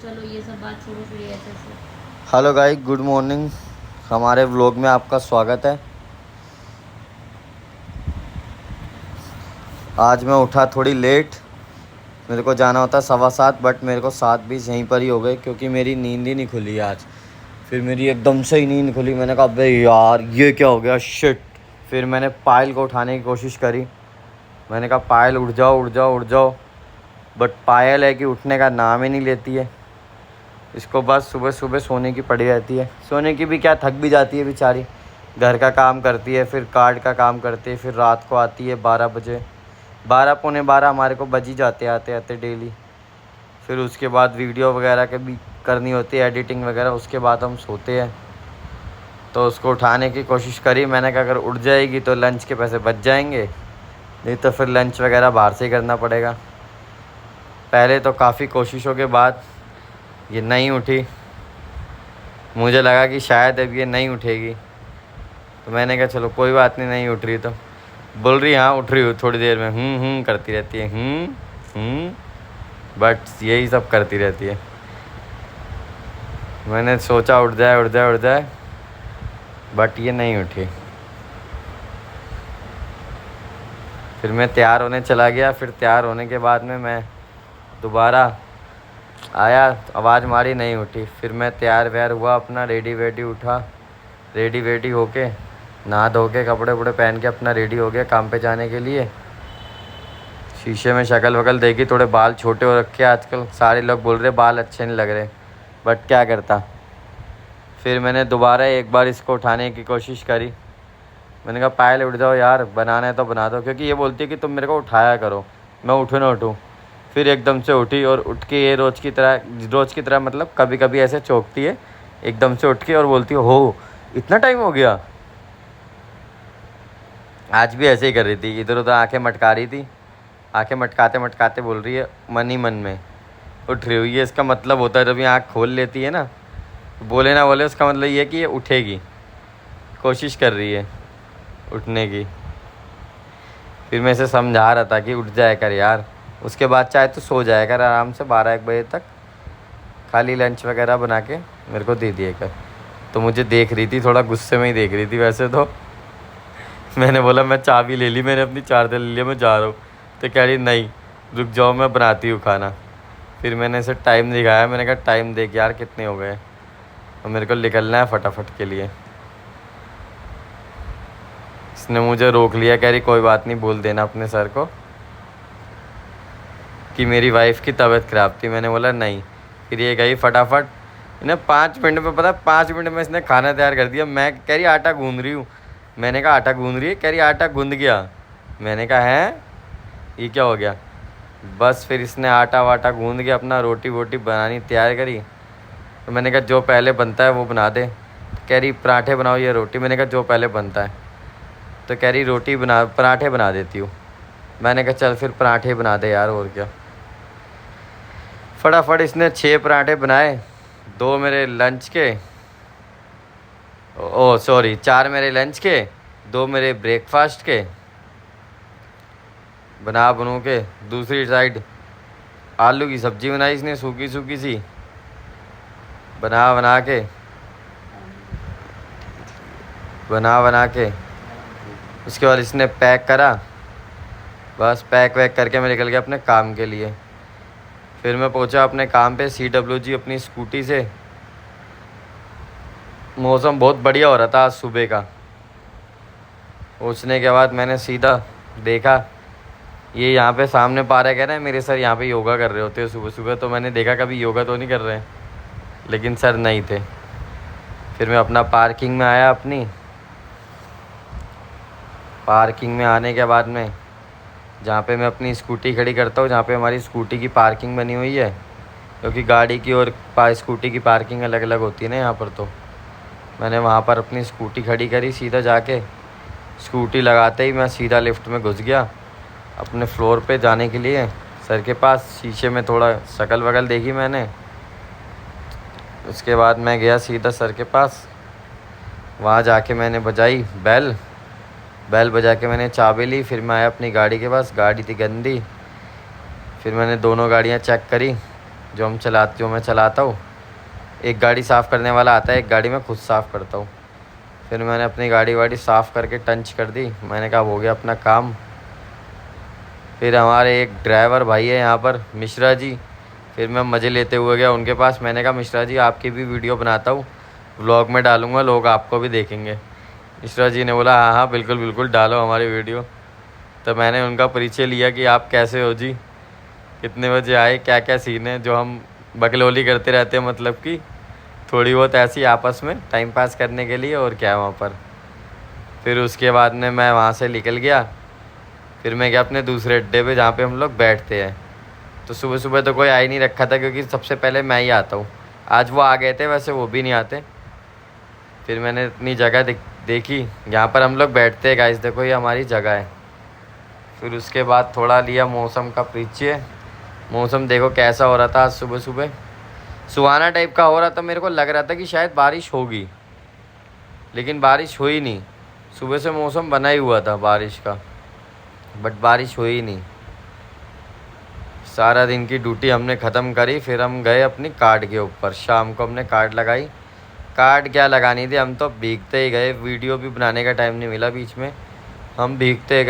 चलो ये सब बात छोड़ो फिर ऐसे ऐसे। Hello guys, good morning. हमारे व्लॉग में आपका स्वागत है। आज मैं उठा थोड़ी लेट। मेरे को जाना होता 7:15, बट मेरे को 7:20 यहीं पर ही हो गए क्योंकि मेरी नींद ही नहीं खुली आज। फिर मेरी एकदम से ही नींद खुली। मैंने कहा अबे यार ये क्या हो गया, शिट। फिर मैंने पायल को उठाने की कोशिश करी। मैंने कहा पायल उठ जाओ उठ जाओ उठ जाओ, बट पायल है कि उठने का नाम ही नहीं लेती है। इसको बस सुबह सुबह सोने की पड़ी रहती है। सोने की भी क्या, थक भी जाती है बेचारी। घर का काम करती है, फिर कार्ड का काम करती है, फिर रात को आती है 12 बजे। 12 पौने 12 हमारे को बज ही जाते आते आते डेली। फिर उसके बाद वीडियो वगैरह के भी करनी होती है, एडिटिंग वगैरह। उसके बाद हम सोते हैं। तो उसको उठाने की कोशिश करी। मैंने कहा अगर उठ जाएगी तो लंच के पैसे बच जाएंगे, नहीं तो फिर लंच वगैरह बाहर से ही करना पड़ेगा। पहले तो काफ़ी कोशिशों के बाद ये नहीं उठी। मुझे लगा कि शायद अब ये नहीं उठेगी, तो मैंने कहा चलो कोई बात नहीं, नहीं उठ रही तो बोल रही हाँ उठ रही हूँ। थोड़ी देर में करती रहती है, बट यही सब करती रहती है। मैंने सोचा उठ जाए उठ जाए उठ जाए, बट ये नहीं उठी। फिर मैं तैयार होने चला गया। फिर तैयार होने के बाद में मैं दोबारा आया, आवाज़ मारी, नहीं उठी। फिर मैं तैयार व्यार हुआ, अपना रेडी वेडी उठा। रेडी वेडी होके नहा धो के कपड़े वपड़े पहन के अपना रेडी हो गया काम पे जाने के लिए। शीशे में शक्ल वकल देखी, थोड़े बाल छोटे हो रखे आजकल। सारे लोग बोल रहे बाल अच्छे नहीं लग रहे, बट क्या करता। फिर मैंने दोबारा एक बार इसको उठाने की कोशिश करी। मैंने कहा पायल उठ जाओ यार, बनाना है तो बना दो, क्योंकि ये बोलती है कि तुम मेरे को उठाया करो, मैं उठूँ ना उठूँ। फिर एकदम से उठी और उठ के ये रोज़ की तरह मतलब कभी कभी ऐसे चौंकती है एकदम से उठ के और बोलती है हो इतना टाइम हो गया। आज भी ऐसे ही कर रही थी, इधर उधर आंखें मटका रही थी। आंखें मटकाते मटकाते बोल रही है मन ही मन में उठ रही हुई है। इसका मतलब होता है जब ये आँख खोल लेती है ना, बोले ना बोले, उसका मतलब ये है कि ये उठेगी, कोशिश कर रही है उठने की। फिर मैं इसे समझा रहा था कि उठ जाया कर यार। उसके बाद चाहे तो सो जाया कर आराम से 12-1 बजे तक, खाली लंच वगैरह बना के मेरे को दे दिया कर। तो मुझे देख रही थी, थोड़ा गुस्से में ही देख रही थी वैसे तो। मैंने बोला मैं चाबी ले ली, मैंने अपनी चार्जर ले लिया, मैं जा रहा हूँ। तो कह रही नहीं रुक जाओ मैं बनाती हूँ खाना। फिर मैंने इसे टाइम दिखाया। मैंने कहा टाइम देख यार कितने हो गए, और मेरे को निकलना है फटाफट के लिए। इसने मुझे रोक लिया, कह रही कोई बात नहीं, बोल देना अपने सर को कि मेरी वाइफ़ की तबीयत ख़राब थी। मैंने बोला नहीं। फिर ये गई फटाफट। इन्हें 5 मिनट में, पता 5 मिनट में इसने खाना तैयार कर दिया। मैं कह रही आटा गूंद रही हूँ। मैंने कहा आटा गूंद रही है, कह रही आटा गूंद गया। मैंने कहा है ये क्या हो गया। बस फिर इसने आटा वाटा गूंद के अपना रोटी वोटी बनानी तैयार करी। तो मैंने कहा जो पहले बनता है वो बना दे। तो कह रही पराठे बनाओ या रोटी। मैंने कहा जो पहले बनता है। तो कह रही रोटी बना, पराठे बना देती हूँ। मैंने कहा चल फिर पराठे बना दे यार, और क्या। फटाफट इसने 6 पराठे बनाए। 2 मेरे लंच के, ओ सॉरी 4 मेरे लंच के, 2 मेरे ब्रेकफास्ट के। बना बनू के दूसरी साइड आलू की सब्ज़ी बनाई इसने, सूखी सूखी सी। बना के उसके बाद इसने पैक करा। बस पैक वैक करके मैं निकल गया अपने काम के लिए। फिर मैं पहुंचा अपने काम पे CWG अपनी स्कूटी से। मौसम बहुत बढ़िया हो रहा था आज सुबह का। पहुंचने के बाद मैंने सीधा देखा, ये यहाँ पे सामने पारा कह रहे हैं मेरे सर यहाँ पे योगा कर रहे होते हैं सुबह सुबह। तो मैंने देखा कभी योगा तो नहीं कर रहे हैं, लेकिन सर नहीं थे। फिर मैं अपना पार्किंग में आया। अपनी पार्किंग में आने के बाद में जहाँ पे मैं अपनी स्कूटी खड़ी करता हूँ, जहाँ पे हमारी स्कूटी की पार्किंग बनी हुई है, क्योंकि गाड़ी की और स्कूटी की पार्किंग अलग अलग होती है ना यहाँ पर। तो मैंने वहाँ पर अपनी स्कूटी खड़ी करी। सीधा जाके स्कूटी लगाते ही मैं सीधा लिफ्ट में घुस गया अपने फ्लोर पे जाने के लिए, सर के पास। शीशे में थोड़ा शक्ल वगल देखी मैंने। उसके बाद मैं गया सीधा सर के पास। वहाँ जाके मैंने बजाई बैल बजा के मैंने चाबी ली। फिर मैं आया अपनी गाड़ी के पास। गाड़ी थी गंदी। फिर मैंने दोनों गाड़ियाँ चेक करी। जो मैं चलाता हूँ। एक गाड़ी साफ़ करने वाला आता है, एक गाड़ी मैं खुद साफ़ करता हूँ। फिर मैंने अपनी गाड़ी वाड़ी साफ़ करके टंच कर दी। मैंने कहा हो गया अपना काम। फिर हमारे एक ड्राइवर भाई है यहाँ पर, मिश्रा जी। फिर मैं मज़े लेते हुए गया उनके पास। मैंने कहा मिश्रा जी आपकी भी वीडियो बनाता हूँ, व्लॉग में डालूँगा, लोग आपको भी देखेंगे। मिश्रा जी ने बोला हाँ हाँ बिल्कुल बिल्कुल डालो हमारी वीडियो। तो मैंने उनका परिचय लिया कि आप कैसे हो जी, कितने बजे आए, क्या क्या सीन है, जो हम बकलोली करते रहते हैं, मतलब कि थोड़ी बहुत ऐसी आपस में टाइम पास करने के लिए, और क्या वहाँ पर। फिर उसके बाद में मैं वहाँ से निकल गया। फिर मैं गया अपने दूसरे अड्डे पे जहाँ पे हम लोग बैठते हैं। तो सुबह सुबह तो कोई आ ही नहीं रखा था, क्योंकि सबसे पहले मैं ही आता हूँ। आज वो आ गए थे, वैसे वो भी नहीं आते। फिर मैंने इतनी जगह देखी, यहाँ पर हम लोग बैठते हैं गाइस, देखो ये हमारी जगह है। फिर उसके बाद थोड़ा लिया मौसम का परिचय। मौसम देखो कैसा हो रहा था आज सुबह सुबह, सुहाना टाइप का हो रहा था। मेरे को लग रहा था कि शायद बारिश होगी, लेकिन बारिश हुई नहीं। सुबह से मौसम बना ही हुआ था बारिश का, बट बारिश हुई नहीं। सारा दिन की ड्यूटी हमने ख़त्म करी। फिर हम गए अपनी कार्ड के ऊपर। शाम को हमने कार्ड लगाई। कार्ड क्या लगानी थी, हम तो भीगते ही गए। वीडियो भी बनाने का टाइम नहीं मिला बीच में। हम भीगते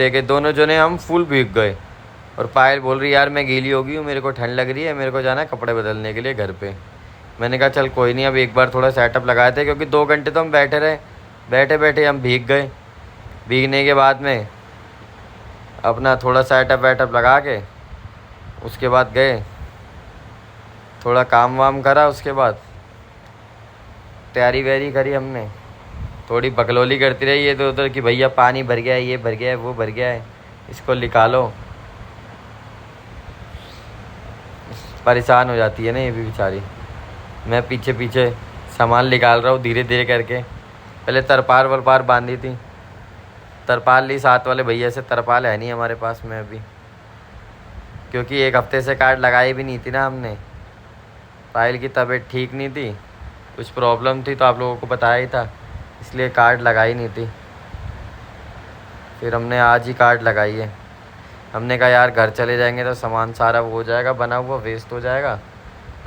गए, दोनों जने हम फुल भीग गए। और पायल बोल रही यार मैं गीली हो गई हूँ, मेरे को ठंड लग रही है, मेरे को जाना है कपड़े बदलने के लिए घर पे। मैंने कहा चल कोई नहीं, अब एक बार थोड़ा सेटअप लगाए थे, क्योंकि 2 घंटे तो हम बैठे रहे। बैठे बैठे हम भीग गए। भीगने के बाद में अपना थोड़ा सेटअप वेटअप लगा के उसके बाद गए, थोड़ा काम वाम करा। उसके बाद तैयारी वैयारी करी हमने, थोड़ी बकलोली करती रही ये तो उधर कि भैया पानी भर गया है, ये भर गया है, वो भर गया है, इसको निकालो। परेशान हो जाती है ना ये भी बेचारी। मैं पीछे पीछे सामान निकाल रहा हूँ धीरे धीरे करके। पहले तरपाल वरपाल बांधी थी, तरपाल ली साथ वाले भैया से। तरपाल है नहीं हमारे पास में अभी, क्योंकि 1 हफ्ते से कार्ड लगाई भी नहीं थी ना हमने। पायल की तबीयत ठीक नहीं थी, कुछ प्रॉब्लम थी, तो आप लोगों को बताया ही था, इसलिए कार्ड लगाई नहीं थी। फिर हमने आज ही कार्ड लगाई है। हमने कहा यार घर चले जाएंगे तो सामान सारा वो हो जाएगा, बना हुआ वेस्ट हो जाएगा।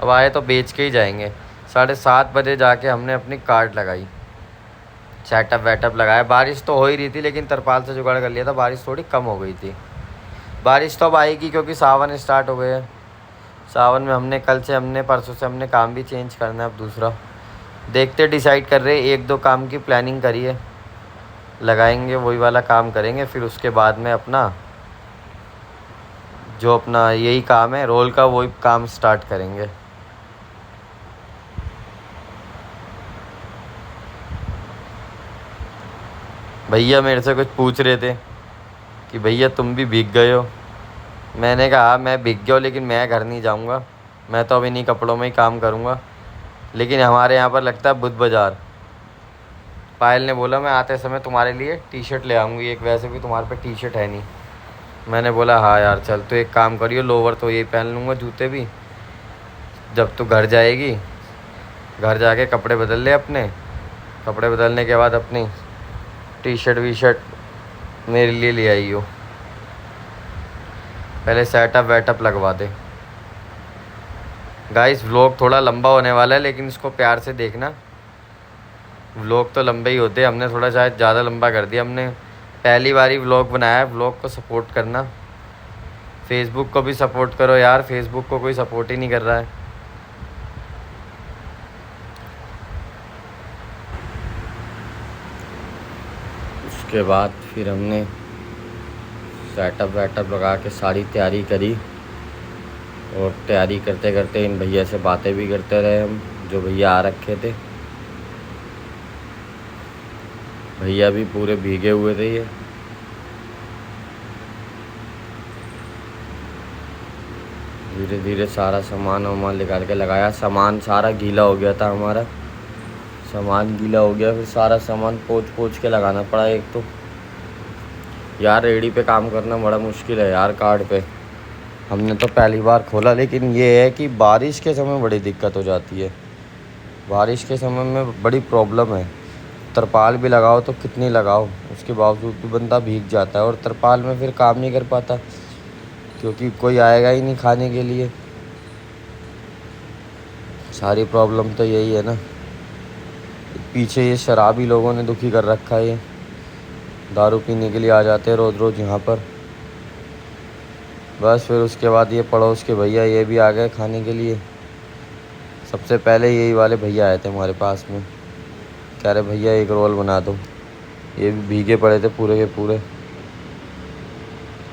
अब आए तो बेच के ही जाएंगे। 7:30 बजे जाके हमने अपनी कार्ड लगाई, सेटअप वेटअप लगाया। बारिश तो हो ही रही थी, लेकिन तरपाल से जुगाड़ कर लिया था, बारिश थोड़ी कम हो गई थी। बारिश तो अब आएगी, क्योंकि सावन स्टार्ट हो गए हैं। सावन में हमने परसों से हमने काम भी चेंज करना है। अब दूसरा देखते, डिसाइड कर रहे, 1-2 काम की प्लानिंग करी है, लगाएंगे वही वाला काम करेंगे। फिर उसके बाद में अपना जो अपना यही काम है रोल का, वही काम स्टार्ट करेंगे। भैया मेरे से कुछ पूछ रहे थे कि भैया तुम भी भीग गए हो। मैंने कहा मैं भीग गया हूँ, लेकिन मैं घर नहीं जाऊँगा, मैं तो अब इन्हीं कपड़ों में ही काम करूँगा। लेकिन हमारे यहाँ पर लगता है बुध बाज़ार। पायल ने बोला मैं आते समय तुम्हारे लिए टी शर्ट ले आऊँगी एक, वैसे भी तुम्हारे पे टी शर्ट है नहीं। मैंने बोला हाँ यार चल, तो एक काम करियो, लोवर तो यही पहन लूँगा, जूते भी। जब तू घर जाएगी, घर जाके कपड़े बदल ले अपने। कपड़े बदलने के बाद अपनी टी शर्ट वी शर्ट मेरे लिए ले आई हो। पहले सेटअप वेटअप लगवा दे। गाइस व्लॉग थोड़ा लंबा होने वाला है, लेकिन इसको प्यार से देखना। व्लॉग तो लंबे ही होते, हमने थोड़ा शायद ज़्यादा लंबा कर दिया। हमने पहली बार ही व्लॉग बनाया है। व्लॉग को सपोर्ट करना, फेसबुक को भी सपोर्ट करो यार, फेसबुक को कोई सपोर्ट ही नहीं कर रहा है। उसके बाद फिर हमने सेटअप वेटअप लगा के सारी तैयारी करी, और तैयारी करते करते इन भैया से बातें भी करते रहे हम, जो भैया आ रखे थे। भैया भी पूरे भीगे हुए थे। ये धीरे धीरे सारा सामान वामान निकाल के लगाया। सामान सारा गीला हो गया था हमारा, सामान गीला हो गया। फिर सारा सामान पोंछ के लगाना पड़ा। एक तो यार रेडी पे काम करना बड़ा मुश्किल है यार। कार्ड पे हमने तो पहली बार खोला, लेकिन ये है कि बारिश के समय बड़ी दिक्कत हो जाती है। बारिश के समय में बड़ी प्रॉब्लम है। तरपाल भी लगाओ तो कितनी लगाओ, उसके बावजूद भी बंदा भीग जाता है, और तरपाल में फिर काम नहीं कर पाता, क्योंकि कोई आएगा ही नहीं खाने के लिए। सारी प्रॉब्लम तो यही है ना, पीछे ये शराबी लोगों ने दुखी कर रखा है। ये दारू पीने के लिए आ जाते हैं रोज़ रोज़ यहाँ पर। बस फिर उसके बाद ये पड़ोस के भैया ये भी आ गए खाने के लिए। सबसे पहले यही वाले भैया आए थे हमारे पास में, कह रहे भैया एक रोल बना दो। ये भी भीगे पड़े थे पूरे के पूरे।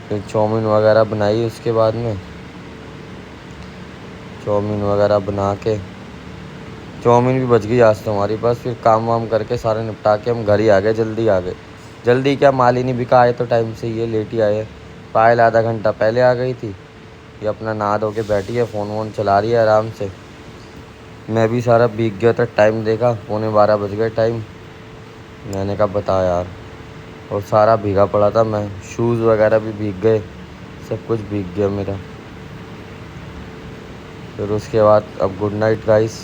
फिर चाउमीन वगैरह बनाई, उसके बाद में चाउमीन वगैरह बना के, चाउमीन भी बच गई आज तो हमारी पास। फिर काम वाम करके सारे निपटा के हम घर ही आ गए, जल्दी आ गए। जल्दी क्या, माल ही नहीं बिका, आए तो टाइम से, ये लेट ही आए। पायल आधा घंटा पहले आ गई थी। ये अपना नहा धो के बैठी है, फ़ोन वोन चला रही है आराम से। मैं भी सारा भीग गया था, टाइम देखा 11:15 बज गए टाइम। मैंने कहा बता यार, और सारा भीगा पड़ा था मैं, शूज़ वगैरह भी भीग गए, सब कुछ भीग गया मेरा। फिर उसके बाद अब गुड नाइट गाइस।